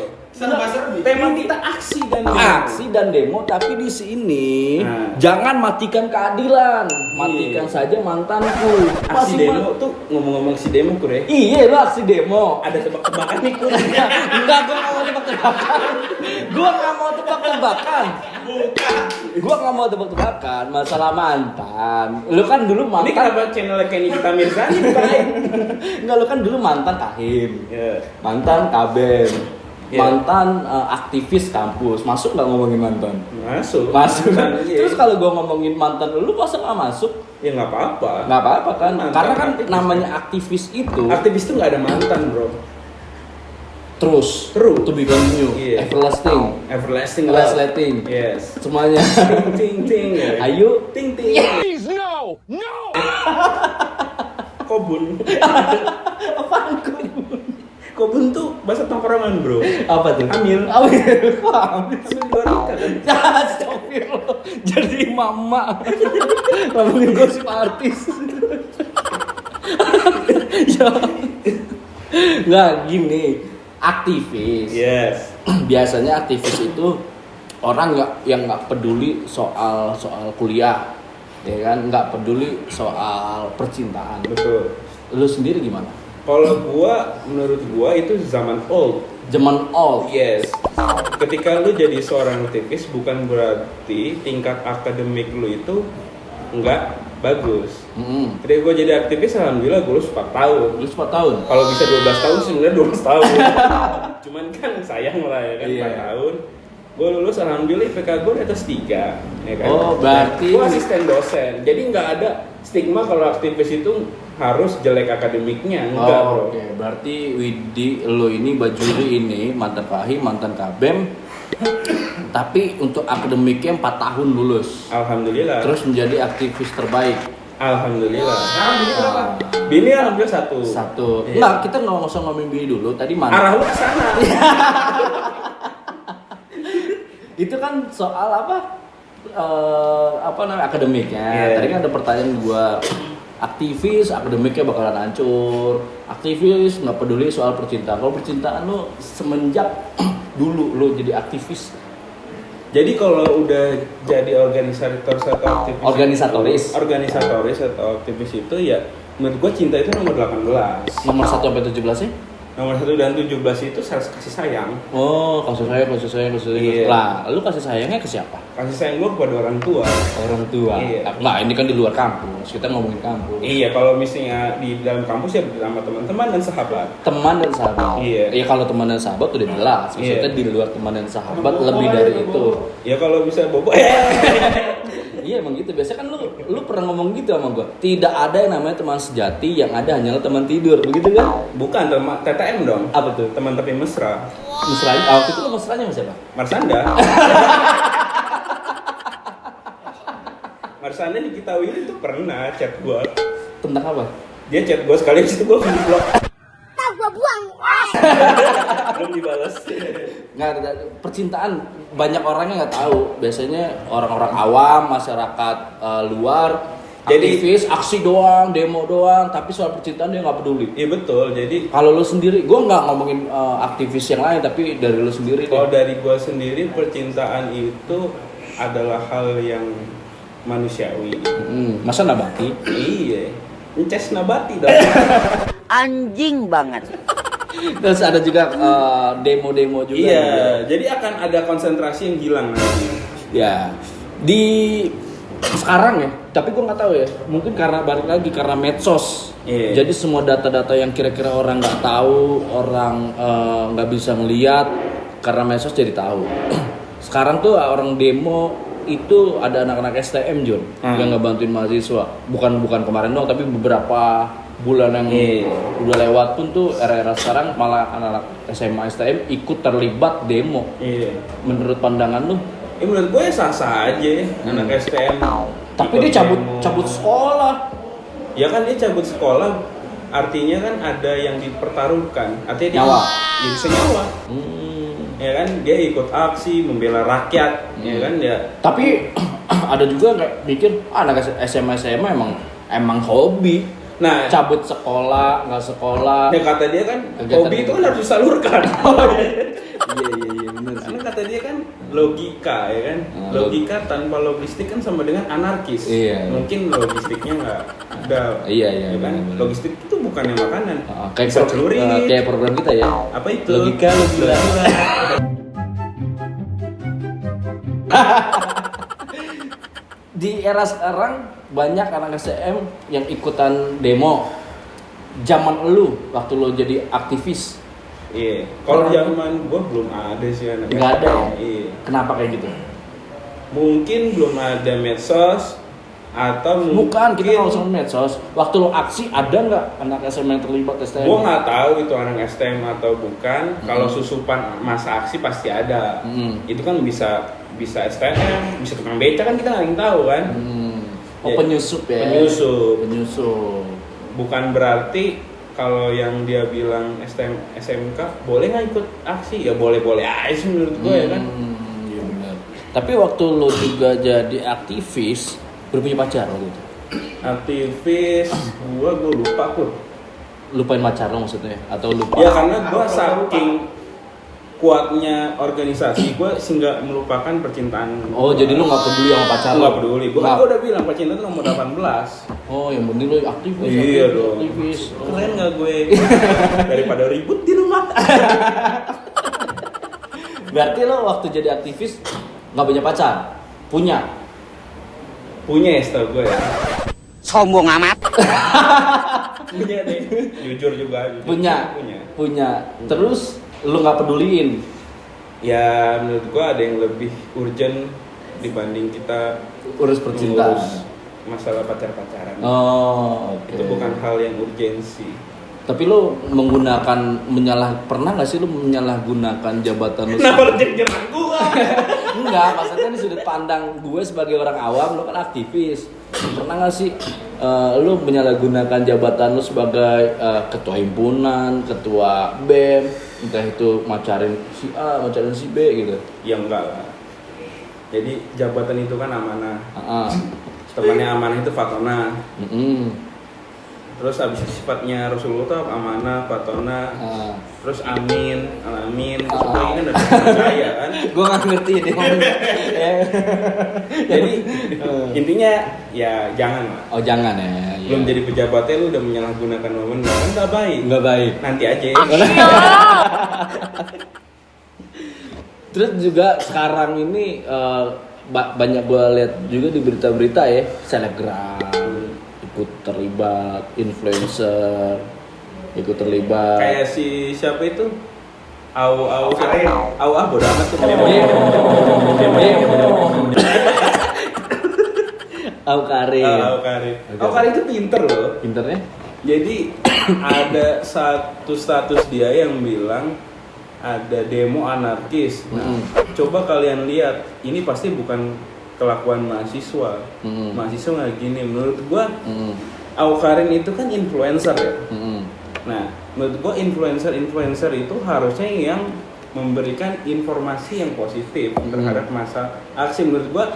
Speaker 1: tema kita aksi dan
Speaker 2: demo, tapi di sini jangan matikan keadilan, matikan saja mantanku.
Speaker 1: Aksi demo tuh ngomong-ngomong si demo kure.
Speaker 2: Iya, lo aksi demo.
Speaker 1: Ada tebak-tebakan nih kure.
Speaker 2: Enggak, gua nggak mau tebak-tebakan. Gua nggak mau tebak-tebakan masalah mantan. Lu kan dulu mantan.
Speaker 1: Ini kenapa channelnya Kenny Kita Mirzani bukan?
Speaker 2: Enggak, lu kan dulu mantan Kahim, mantan Kabem,
Speaker 1: Yeah.
Speaker 2: mantan aktivis kampus. Masuk nggak ngomongin mantan?
Speaker 1: Masuk.
Speaker 2: Terus kalau gua ngomongin mantan lu masa nggak masuk?
Speaker 1: Ya nggak apa-apa.
Speaker 2: Nggak apa-apa kan?
Speaker 1: Mantan
Speaker 2: Karena kan
Speaker 1: aktivis.
Speaker 2: namanya aktivis itu
Speaker 1: Aktivis tuh nggak ada mantan, bro.
Speaker 2: terus to be continue,
Speaker 1: Yeah.
Speaker 2: everlasting,
Speaker 1: love.
Speaker 2: letting,
Speaker 1: Yes.
Speaker 2: semuanya.
Speaker 1: Ting ting. Ya.
Speaker 2: Ayo,
Speaker 1: Ting ting.
Speaker 2: Yes.
Speaker 1: Kobun.
Speaker 2: Apaan kok?
Speaker 1: Kobun tuh bahasa tongkrongan, bro.
Speaker 2: Apa tuh?
Speaker 1: Hamil.
Speaker 2: Kok hamil?
Speaker 1: Hamil luar nikah kan?
Speaker 2: Astagfirullah. Jadi mama. Ngomongin gosip artis. Ya. Nggak gini, aktivis.
Speaker 1: Yes.
Speaker 2: Biasanya aktivis itu orang yang nggak peduli soal kuliah, ya kan? Nggak peduli soal percintaan.
Speaker 1: Betul.
Speaker 2: Lu sendiri gimana?
Speaker 1: Kalau menurut gua itu zaman old.
Speaker 2: Zaman old.
Speaker 1: Yes. Ketika lu jadi seorang aktivis bukan berarti tingkat akademik lu itu enggak bagus. Ketika gua jadi aktivis, alhamdulillah gua lulus 4 tahun.
Speaker 2: Lu 4 tahun?
Speaker 1: Kalau bisa 12 tahun sebenarnya 12 tahun. Cuman kan sayang lah ya kan, 4 tahun. Gue lulus alhamdulillah IPK gue di atas 3, ya kan?
Speaker 2: Oh, berarti
Speaker 1: gue asisten dosen. Jadi nggak ada stigma kalau aktivis itu harus jelek akademiknya, enggak, bro.
Speaker 2: Oke. Berarti Widi lo ini Bajuri ini mantan Kahim, mantan Kabem. Tapi untuk akademiknya 4 tahun lulus.
Speaker 1: Alhamdulillah.
Speaker 2: Terus menjadi aktivis terbaik.
Speaker 1: Alhamdulillah.
Speaker 3: Sekarang bini berapa?
Speaker 1: Bini alhamdulillah 1.
Speaker 2: Iya. Enggak, kita nggak usah ngomongin bini dulu. Tadi mana?
Speaker 1: Arah lu ke sana.
Speaker 2: Itu kan soal apa namanya akademiknya.
Speaker 1: Yeah.
Speaker 2: Tadi kan ada pertanyaan gua, aktivis akademiknya bakalan hancur, aktivis nggak peduli soal percintaan. Kalau percintaan lo semenjak dulu lo jadi aktivis.
Speaker 1: Jadi kalau udah jadi organisatoris atau aktivis itu ya menurut gua cinta itu nomor 18.
Speaker 2: Nomor 1 sampai 17 sih?
Speaker 1: Nomor 1 dan 17 itu kasih sayang.
Speaker 2: Oh, kasih sayang.
Speaker 1: Iya.
Speaker 2: Lah, lu kasih sayangnya ke siapa?
Speaker 1: Kasih sayang gua kepada orang tua.
Speaker 2: Orang tua.
Speaker 1: Iya.
Speaker 2: Nah, ini kan di luar kampus. Kita ngomongin kampus.
Speaker 1: Iya, kalau misalnya di dalam kampus ya bersama teman-teman dan sahabat.
Speaker 2: Teman dan sahabat.
Speaker 1: Iya.
Speaker 2: Ya kalau teman dan sahabat udah jelas. Maksudnya di luar teman dan sahabat lebih dari itu.
Speaker 1: Ya kalau bisa bobo.
Speaker 2: Iya emang gitu. Biasanya kan lu pernah ngomong gitu sama gua. Tidak ada yang namanya teman sejati, yang ada hanyalah teman tidur. Begitu kan?
Speaker 1: Bukan teman TTM dong.
Speaker 2: Apa tuh?
Speaker 1: Teman tapi mesra.
Speaker 2: Mesranya. Waktu itu lu mesranya sama siapa?
Speaker 1: Marsanda. Marsanda di Kitawili itu pernah chat gua.
Speaker 2: Tentang apa?
Speaker 1: Dia chat gua sekali, habis itu gua blok.
Speaker 4: Tak gua buang.
Speaker 1: dibalas.
Speaker 2: Nggak ada percintaan, banyak orang yang nggak tahu. Biasanya orang-orang awam, masyarakat luar, jadi aktivis, aksi doang, demo doang, tapi soal percintaan dia nggak peduli.
Speaker 1: Iya betul. Jadi
Speaker 2: kalau lu sendiri, gue nggak ngomongin aktivis yang lain, tapi dari lu sendiri.
Speaker 1: Kalau dari gue sendiri, percintaan itu adalah hal yang manusiawi.
Speaker 2: Masa nabati?
Speaker 1: Iya, nces nabati dong.
Speaker 6: Anjing banget.
Speaker 2: Terus ada juga demo-demo juga.
Speaker 1: Iya,
Speaker 2: juga.
Speaker 1: jadi akan ada konsentrasi yang hilang nanti.
Speaker 2: Ya, di sekarang ya, tapi gue nggak tahu ya. Mungkin karena balik lagi karena medsos.
Speaker 1: Iya.
Speaker 2: Jadi semua data-data yang kira-kira orang nggak tahu, orang nggak bisa ngeliat, karena medsos jadi tahu. Sekarang tuh orang demo itu ada anak-anak STM John yang ngebantuin mahasiswa. Bukan kemarin doang, tapi beberapa bulan yang udah lewat pun tuh era-era sekarang malah anak-anak SMA STM ikut terlibat demo.
Speaker 1: Iya.
Speaker 2: Menurut pandangan lu?
Speaker 1: Menurut gue sah-sah aja ya, anak STM.
Speaker 2: Tapi dia cabut sekolah.
Speaker 1: Ya kan dia cabut sekolah, artinya kan ada yang dipertaruhkan. Artinya dia
Speaker 2: Nyawa.
Speaker 1: Ya bisa nyawa. Ya kan dia ikut aksi membela rakyat, ya kan ya.
Speaker 2: Tapi ada juga nggak mikir anak SMA emang hobi.
Speaker 1: Nah,
Speaker 2: Cabut sekolah, nggak sekolah.
Speaker 1: ya kata dia kan
Speaker 2: Kegiatan
Speaker 1: hobi itu kan harus disalurkan.
Speaker 2: Iya benar sih.
Speaker 1: Karena kata dia kan logika ya kan. Logika tanpa logistik kan sama dengan anarkis.
Speaker 2: Iya.
Speaker 1: Mungkin logistiknya nggak ada.
Speaker 2: Iya,
Speaker 1: ya kan.
Speaker 2: benar.
Speaker 1: Logistik itu bukannya makanan.
Speaker 2: Kayak
Speaker 1: Bisa celurit.
Speaker 2: kayak program kita ya.
Speaker 1: Apa itu?
Speaker 2: Logika lu gila. Di era sekarang banyak anak STM yang ikutan demo. Zaman lu waktu lu jadi aktivis
Speaker 1: Iya. Kalau zaman gua belum ada sih anak.
Speaker 2: nggak ada ya?
Speaker 1: Iya.
Speaker 2: Kenapa kayak gitu?
Speaker 1: Mungkin belum ada medsos atau
Speaker 2: Bukan, kita nggak
Speaker 1: mungkin
Speaker 2: usah medsos. Waktu lo aksi ada nggak anak SMA yang terlibat STM?
Speaker 1: gua nggak tahu itu anak STM atau bukan. Kalau susupan masa aksi pasti ada.
Speaker 2: Mm.
Speaker 1: Itu kan bisa STM, bisa tukang beca kan kita nggak ada yang tahu kan.
Speaker 2: Oh
Speaker 1: Ya,
Speaker 2: penyusup ya? Penyusup.
Speaker 1: Bukan berarti kalau yang dia bilang STM SMK boleh nggak ikut aksi, ya boleh aja sih menurut gue ya kan.
Speaker 2: Iya benar. Tapi waktu lo juga jadi aktivis, udah punya pacar waktu itu?
Speaker 1: Aktivis, gue lupa pun.
Speaker 2: Lupain pacar lo maksudnya? Atau lupa?
Speaker 1: Ya karena gue saking kuatnya organisasi, gue sehingga melupakan percintaan.
Speaker 2: Oh jadi lo nggak peduli sama pacar lo?
Speaker 1: Nggak peduli, gue udah bilang percintaan itu nomor 18.
Speaker 2: Oh yang penting lo aktivis.
Speaker 1: Iya dong.
Speaker 2: Aktivis. Oh.
Speaker 1: Keren nggak gue? Daripada ribut di rumah.
Speaker 2: Berarti lo waktu jadi aktivis nggak punya pacar? Punya
Speaker 1: Punya ya setahu gue ya.
Speaker 6: Sombong amat.
Speaker 1: Punya deh. Jujur juga.
Speaker 2: Punya.
Speaker 1: Punya.
Speaker 2: Terus lo nggak peduliin?
Speaker 1: Ya menurut gue ada yang lebih urgent dibanding kita
Speaker 2: Urus percintaan.
Speaker 1: ngurus masalah pacaran.
Speaker 2: Oh, oke.
Speaker 1: Itu bukan hal yang urgensi.
Speaker 2: Tapi lo pernah nggak sih lo menyalahgunakan jabatan lo?
Speaker 1: Kenapa lo jadi nyerang gue?
Speaker 2: Enggak, maksudnya di sudut pandang gue sebagai orang awam, lo kan aktivis. Pernah nggak sih lo menyalahgunakan jabatan lo sebagai ketua himpunan, ketua BEM, entah itu macarin si A, macarin si B gitu?
Speaker 1: Ya enggak lah. Jadi jabatan itu kan amanah. Temannya amanah itu fatona. Terus habis itu sifatnya Rasulullah tuh amanah, fatona. Terus amin, alamin. Terus ini kan ada percaya kan.
Speaker 2: Gue nggak ngerti deh.
Speaker 1: Jadi intinya ya jangan lah.
Speaker 2: Oh jangan ya.
Speaker 1: Belum jadi pejabatnya lu udah menyalahgunakan wewenang kan nggak baik.
Speaker 2: Nggak baik.
Speaker 1: Nanti aja.
Speaker 2: Terus juga sekarang ini banyak gue lihat juga di berita-berita ya, selebgram ikut terlibat, influencer ikut terlibat.
Speaker 1: Kayak si siapa itu? Au bodo amat tuh.
Speaker 2: Au Karim.
Speaker 1: Au Karim itu pinter loh.
Speaker 2: Pinternya?
Speaker 1: Jadi ada satu status dia yang bilang ada demo anarkis. Nah, coba kalian lihat, ini pasti bukan kelakuan mahasiswa. Mahasiswa nggak gini. Menurut gua, Au Karim itu kan influencer ya. Nah, menurut gua influencer itu harusnya yang memberikan informasi yang positif terhadap masa aksi. Menurut gua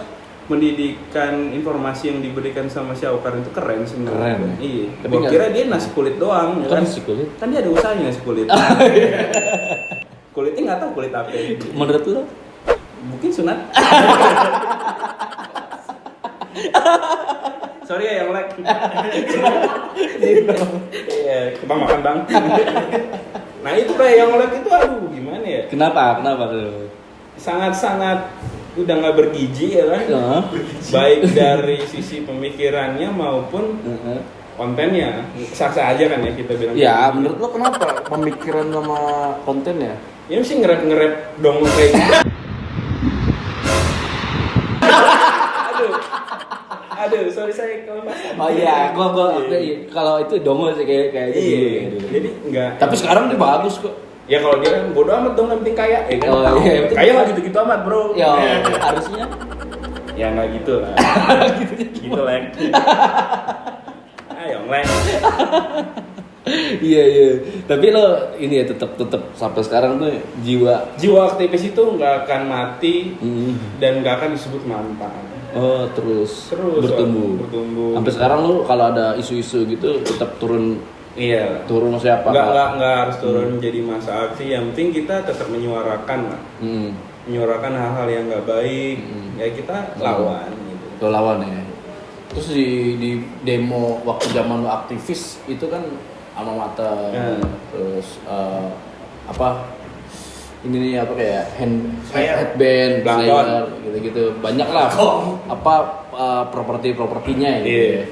Speaker 1: pendidikan informasi yang diberikan sama Syawkar itu keren sebenarnya.
Speaker 2: Keren.
Speaker 1: Iya.
Speaker 2: Tapi
Speaker 1: Gua kira dia nasi kulit doang, ya kan?
Speaker 2: Nasi kulit.
Speaker 1: Kan dia ada usahanya nasi kulit. Kulitnya nggak tahu kulit apa.
Speaker 2: Menurut lu?
Speaker 1: Mungkin sunat. Sorry ya yang like. Iya, bang makan bang. Nah itu kayak yang like itu aduh gimana ya?
Speaker 2: Kenapa tuh?
Speaker 1: Sangat udah nggak bergizi ya kan? Baik dari sisi pemikirannya maupun kontennya. Sah-sah aja kan ya kita bilang.
Speaker 2: Ya menurut lo kenapa pemikiran sama kontennya?
Speaker 1: Ya mesti nge-rap dong kayak gitu. Aduh, sorry saya kalau mas.
Speaker 2: Oh iya, gua kalau itu dongo sih kayak gitu.
Speaker 1: Jadi enggak.
Speaker 2: Tapi sekarang dia bagus kok.
Speaker 1: Ya kalau dia kan bodo amat dong, yang penting kaya, ya kan?
Speaker 2: Oh, iya,
Speaker 1: Kaya nggak gitu-gitu amat bro.
Speaker 2: Ya harusnya.
Speaker 1: Ya nggak gitu lah. Gitu lah. Ayo Leng.
Speaker 2: Iya. Tapi lo ini ya tetap sampai sekarang tuh
Speaker 1: Jiwa aktivis itu nggak akan mati dan nggak akan disebut mantan.
Speaker 2: Oh terus bertumbuh. Sampai sekarang lo kalau ada isu-isu gitu tetap turun.
Speaker 1: Iya.
Speaker 2: Turun siapa?
Speaker 1: Nggak harus turun jadi masa aksi. Yang penting kita tetap menyuarakan lah. Menyuarakan hal-hal yang nggak baik. Ya kita lawan. Gitu.
Speaker 2: Lo lawan ya. Terus di demo waktu zaman lo aktivis itu kan alma mater, terus ini nih apa kayak headband, player gitu-gitu banyak lah propertinya gitu. Yeah.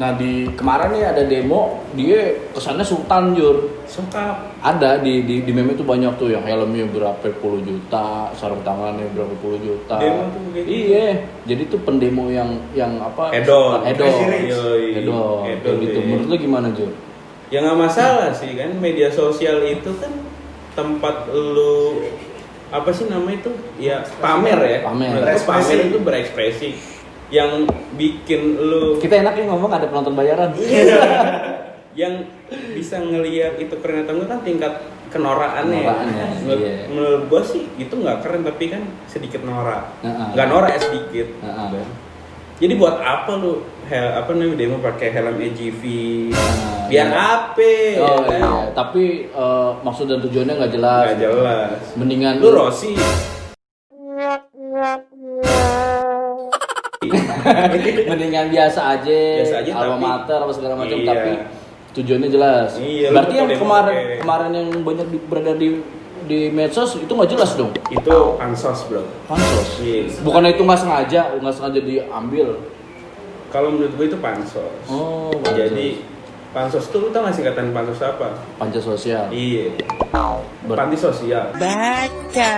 Speaker 2: Nah di kemarin nih ada demo dia kesannya sultan Jur.
Speaker 1: Sokap.
Speaker 2: Ada di meme itu banyak tuh yang helmnya berapa puluh juta, sarung tangannya berapa puluh juta.
Speaker 1: Demo tuh begitu.
Speaker 2: Iya. Jadi tuh pendemo yang apa?
Speaker 1: Hedon
Speaker 2: gitu. Menurut lu gimana Jur?
Speaker 1: Ya nggak masalah sih kan, media sosial itu kan tempat lu apa sih namanya itu ya pamer ya. Pamer itu berekspresi. Yang bikin lu
Speaker 2: kita enaknya ngomong ada penonton bayaran.
Speaker 1: Yang bisa ngelihat itu keren atau enggak kan tingkat kenoraannya. Menurut gua sih itu nggak keren tapi kan sedikit norak. Nggak norak ya sedikit. Jadi buat apa lu demo pakai helm AGV? Biar apa?
Speaker 2: Oh ya, iya. Tapi maksud dan tujuannya nggak jelas.
Speaker 1: Nggak jelas.
Speaker 2: Mendingan
Speaker 1: lu Rossi.
Speaker 2: Mendingan biasa aja alma mater apa segala macam tapi tujuannya jelas. Berarti yang kemarin yang banyak berada di medsos itu nggak jelas dong.
Speaker 1: Itu pansos bro.
Speaker 2: Pansos. Yes. Bukannya itu nggak sengaja diambil.
Speaker 1: Kalau menurut gue itu pansos. Oh. Pansos. Jadi pansos itu lu tau nggak singkatan pansos apa?
Speaker 2: Panjat sosial.
Speaker 1: Iya. Panti sosial.
Speaker 6: Baca.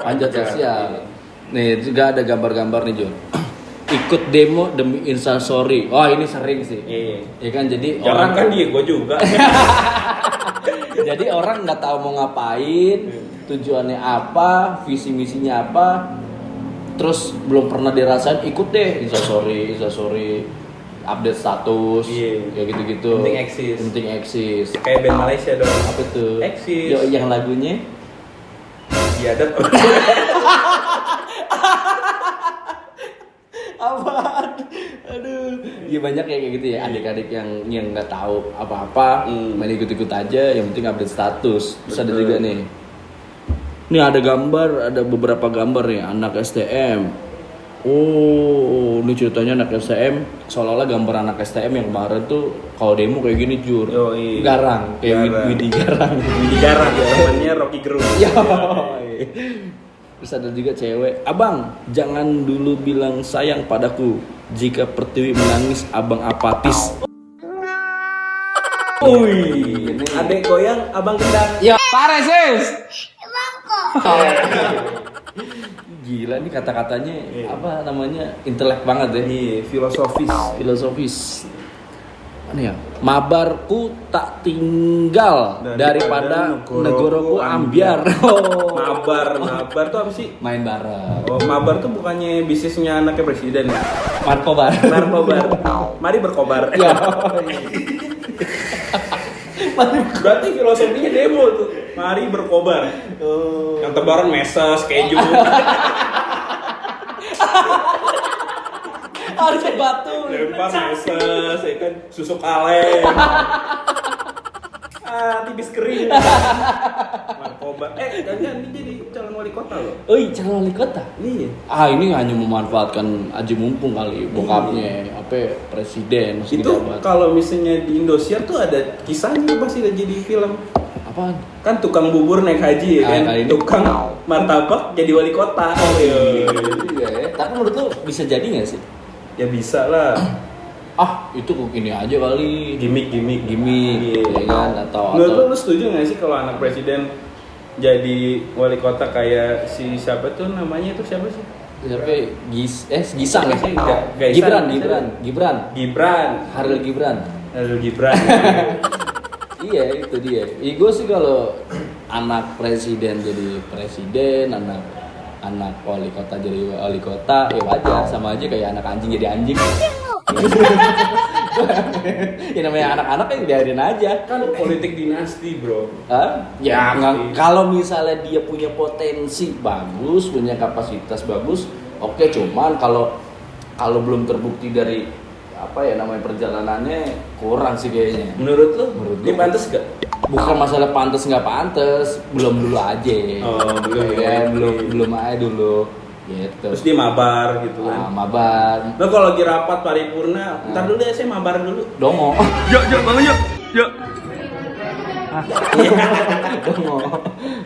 Speaker 2: Panjat sosial. Nih juga ada gambar-gambar nih John. Ikut demo demi instastory. Wah ini sering sih. Iya. Ya kan jadi
Speaker 1: orang kan dia gue juga.
Speaker 2: Jadi orang nggak tahu mau ngapain, tujuannya apa, visi misinya apa, terus belum pernah dirasain ikut deh instastory, update status, kayak gitu-gitu. Penting eksis.
Speaker 1: Kayak band Malaysia dong.
Speaker 2: Apa tuh?
Speaker 1: Eksis.
Speaker 2: Yo yang lagunya?
Speaker 1: Biadab.
Speaker 2: Apaan? Aduh, ya banyak kayak gitu ya adik-adik yang nggak tahu apa-apa, main ikut-ikut aja, yang penting update status. Terus ada juga nih, ada beberapa gambar nih anak STM. Oh, ini ceritanya anak STM, seolah-olah gambar anak STM yang kemarin tuh kalau demo kayak gini Jur. Garang, kayak Widi Garang.
Speaker 1: Namanya Rocky Gerung.
Speaker 2: Terus ada juga cewek, abang jangan dulu bilang sayang padaku, jika Pertiwi menangis abang apatis.
Speaker 1: Wih, adek goyang abang gendang.
Speaker 2: Ya parah sis.
Speaker 4: Bangko.
Speaker 2: Gila nih kata-katanya apa namanya intelek banget ya.
Speaker 1: Iya, filosofis. Mana ya? Mabarku tak tinggal daripada negoroku ambiar. Mabar tuh apa sih?
Speaker 2: Main bareng.
Speaker 1: Oh, mabar tuh bukannya bisnisnya anaknya presiden ya?
Speaker 2: Markobar.
Speaker 1: Mari berkobar.
Speaker 2: Ya.
Speaker 1: Berarti filosofinya demo tuh. Mari berkobar. Yang tebaran meses, keju.
Speaker 2: Harusnya batu.
Speaker 1: Lempar meses, ya kan susu kaleng. Tipis kering. Narkoba. Jangan ini jadi calon wali kota loh.
Speaker 2: Oh iya, calon wali kota?
Speaker 1: Iya.
Speaker 2: Ini hanya memanfaatkan aji mumpung kali, bokapnya, presiden.
Speaker 1: Itu kalau misalnya di Indosiar tuh ada kisahnya pasti udah jadi film.
Speaker 2: Apaan?
Speaker 1: Kan tukang bubur naik haji ya kan, tukang martabak jadi wali kota.
Speaker 2: Iya ya. Tapi menurut lu bisa jadi nggak sih?
Speaker 1: Ya bisa lah.
Speaker 2: Itu ini aja kali.
Speaker 1: Gimik.
Speaker 2: Ya kan? Atau
Speaker 1: Menurut lu setuju nggak sih kalau anak presiden jadi wali kota kayak si siapa tuh namanya tuh siapa sih?
Speaker 2: Gisang ya? Gibran. Haril Gibran. Iya itu dia. Gue sih kalau anak presiden jadi presiden, anak wali kota jadi wali kota, ya wajar, sama aja kayak anak anjing jadi anjing. Ya namanya anak-anak kan biarin aja.
Speaker 1: Kan politik dinasti bro.
Speaker 2: Ya kalau misalnya dia punya potensi bagus, punya kapasitas bagus, oke. Cuman kalau belum terbukti dari namanya perjalanannya kurang sih kayaknya.
Speaker 1: Menurut lu dia pantas gak?
Speaker 2: Bukan masalah pantas nggak pantas, belum dulu aja. Belum aja dulu. Gitu.
Speaker 1: Terus dia mabar gitu kan?
Speaker 2: Mabar.
Speaker 1: Nah kalau lagi rapat paripurna, ntar dulu deh saya mabar dulu.
Speaker 2: Dongo.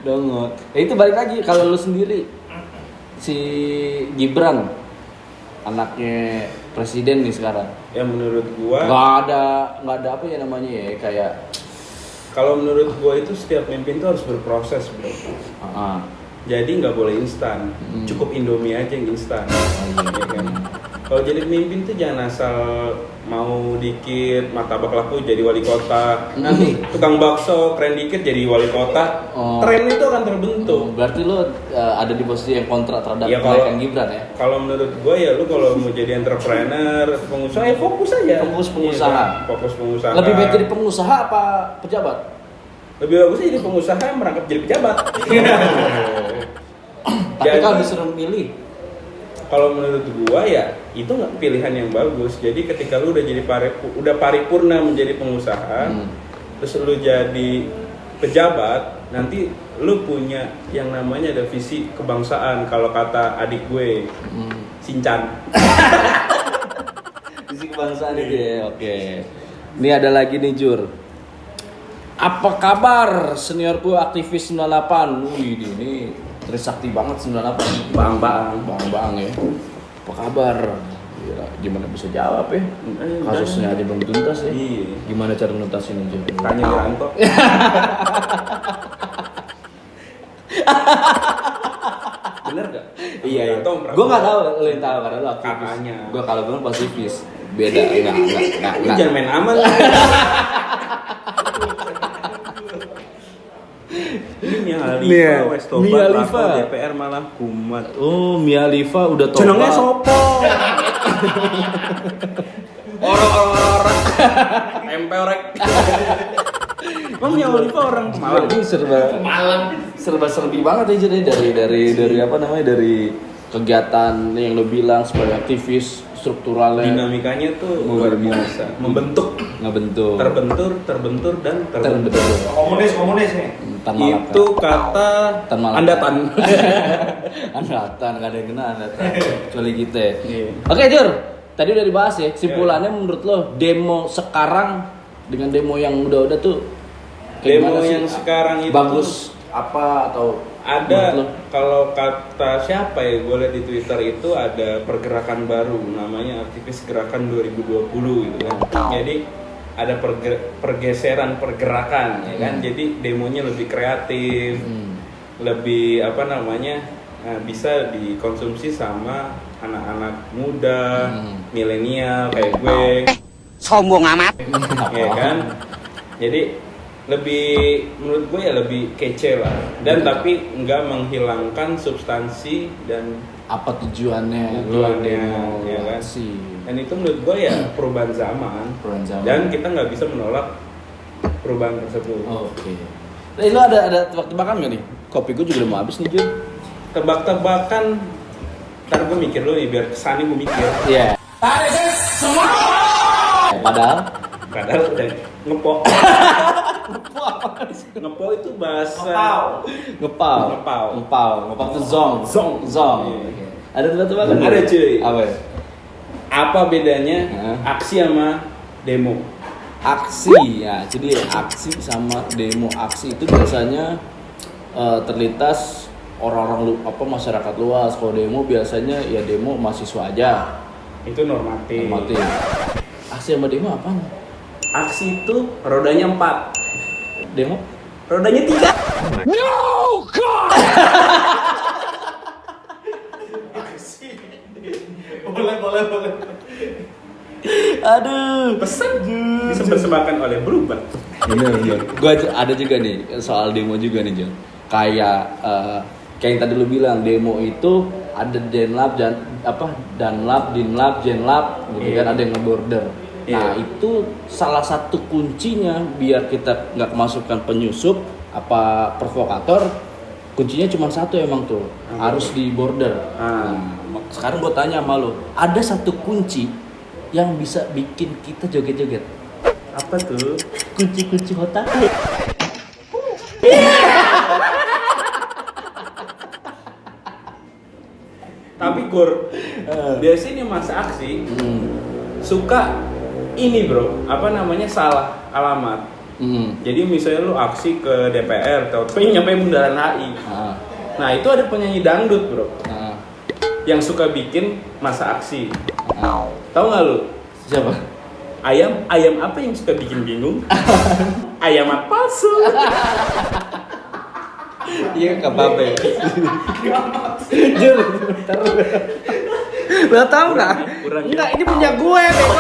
Speaker 2: Dongo. Itu balik lagi kalau lu sendiri si Gibran anaknya presiden nih sekarang.
Speaker 1: Ya menurut gua
Speaker 2: nggak ada apa ya namanya ya kayak.
Speaker 1: Kalau menurut gua itu setiap pemimpin tuh harus berproses bro. Jadi nggak boleh instan, cukup Indomie aja yang instan. Ya kan? Kalau jadi pemimpin tuh jangan asal mau dikit martabak laku jadi wali kota, nanti tukang bakso keren dikit jadi wali kota, tren itu akan terbentuk.
Speaker 2: Berarti lo ada di posisi yang kontra terhadap kenaikan Gibran ya?
Speaker 1: Kalau menurut gue ya lu kalau mau jadi entrepreneur, pengusaha ya fokus aja.
Speaker 2: Fokus pengusaha.
Speaker 1: Iya, fokus pengusaha.
Speaker 2: Lebih baik jadi pengusaha apa pejabat?
Speaker 1: Lebih bagus jadi pengusaha yang merangkap jadi pejabat.
Speaker 2: Tapi kalau disuruh milih,
Speaker 1: kalau menurut gua ya itu nggak pilihan yang bagus. Jadi ketika lu udah jadi paripurna menjadi pengusaha, terus lu jadi pejabat, nanti lu punya yang namanya ada visi kebangsaan. Kalau kata adik gue, Sinchan.
Speaker 2: Visi kebangsaan itu ya, oke. Ini ada lagi nih Jur. Apa kabar seniorku aktivis 98? Wih, ini Trisakti banget 98. Bang ya. Apa kabar? Gimana bisa jawab ya? Kasusnya aja belum tuntas ya.
Speaker 1: Iya.
Speaker 2: Gimana cara nuntasin aja?
Speaker 1: Tanya Wiranto. Bener gak?
Speaker 2: Iya. Gue nggak tahu, lo yang tahu karena lo aktivis.
Speaker 1: Kakaknya.
Speaker 2: Gue kalau gue pasifis. Beda enggak.
Speaker 1: Jangan main aman. Mia Khalifa, DPR malah kumat.
Speaker 2: Oh, Mia Khalifa udah tobat.
Speaker 1: Jenengnya sopo? Orang-orang emperek. Emang Mia Khalifa orang Malang.
Speaker 2: Ini serba-serbi banget aja dari apa namanya dari kegiatan yang lo bilang sebagai aktivis strukturalnya.
Speaker 1: Dinamikanya tuh luar biasa. Ngebentuk. Terbentur dan terbentur.
Speaker 3: Komunis nih.
Speaker 1: Itu kata andatan.
Speaker 2: Andatan, gak ada yang kena andatan. Kecuali kita. Oke Jur, tadi udah dibahas ya. Simpulannya menurut lo demo sekarang dengan demo yang udah tuh
Speaker 1: demo yang sekarang itu
Speaker 2: bagus apa atau
Speaker 1: ada? Kalau kata siapa ya, gue lihat di Twitter itu ada pergerakan baru namanya aktivis gerakan 2020 gitu kan. Jadi ada pergerakan ya kan. Jadi demonya lebih kreatif, lebih bisa dikonsumsi sama anak-anak muda, milenial kayak gue.
Speaker 6: Sombong amat.
Speaker 1: Ya kan. Jadi menurut gue ya lebih kece lah, dan tapi nggak menghilangkan substansi dan
Speaker 2: apa tujuannya
Speaker 1: ya kan sih. Dan itu menurut gue ya perubahan zaman. Dan kita nggak bisa menolak perubahan tersebut.
Speaker 2: Oke. Nah, lu ada tebak-tebakan nggak nih? Kopi gue juga udah mau habis nih Jun.
Speaker 1: Tebak-tebakan, ntar gue mikir dulu nih biar kesannya gue mikir.
Speaker 2: Iya. Padahal
Speaker 1: udah ngepok. Ngepok itu bahasa
Speaker 2: ngepau itu zong.
Speaker 1: Iya.
Speaker 2: Ada tebak-tebakan?
Speaker 1: Ada cuy.
Speaker 2: Apa ya?
Speaker 1: Apa bedanya aksi sama demo?
Speaker 2: Aksi ya, jadi aksi sama demo. Aksi itu biasanya terlintas orang-orang masyarakat luas. Kalau demo biasanya ya demo mahasiswa aja.
Speaker 1: Itu normatif.
Speaker 2: Aksi sama demo apa?
Speaker 1: Aksi itu rodanya 4,
Speaker 2: Demo?
Speaker 1: rodanya 3.
Speaker 3: Boleh.
Speaker 2: Aduh.
Speaker 1: Pesan dipersembahkan oleh Berubah.
Speaker 2: Bener. Gua ada juga nih soal demo juga nih Jon. Kayak yang tadi lu bilang demo itu ada Dinlap, Jenlap, gitu kan, ada yang ngeborder. Nah itu salah satu kuncinya biar kita nggak kemasukan penyusup apa provokator. Kuncinya cuma satu emang tuh, harus di border. Nah, sekarang gue tanya sama lo, ada satu kunci yang bisa bikin kita joget-joget.
Speaker 1: Apa tuh?
Speaker 2: Kunci-kunci otak.
Speaker 1: Tapi Gur, biasanya masa aksi suka ini bro, salah alamat. Jadi misalnya lu aksi ke DPR, tapi nyampe Bundaran HI. Nah itu ada penyanyi dangdut bro, yang suka bikin masa aksi. Tahu nggak lu?
Speaker 2: Siapa?
Speaker 1: Ayam apa yang suka bikin bingung? Ayam palsu.
Speaker 2: Iya Kak Babe. Jur, bentar. Lo tau nggak? Enggak, ini punya gue bego.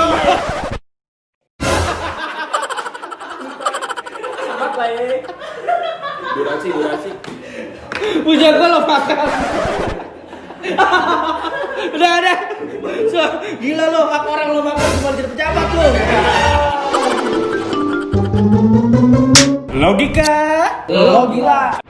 Speaker 1: Durasi.
Speaker 2: Punya gue lo makan. Udah. So, gila lo, hak orang lo makan cuma jadi pejabat lo.
Speaker 1: Logika.
Speaker 2: Lo gila.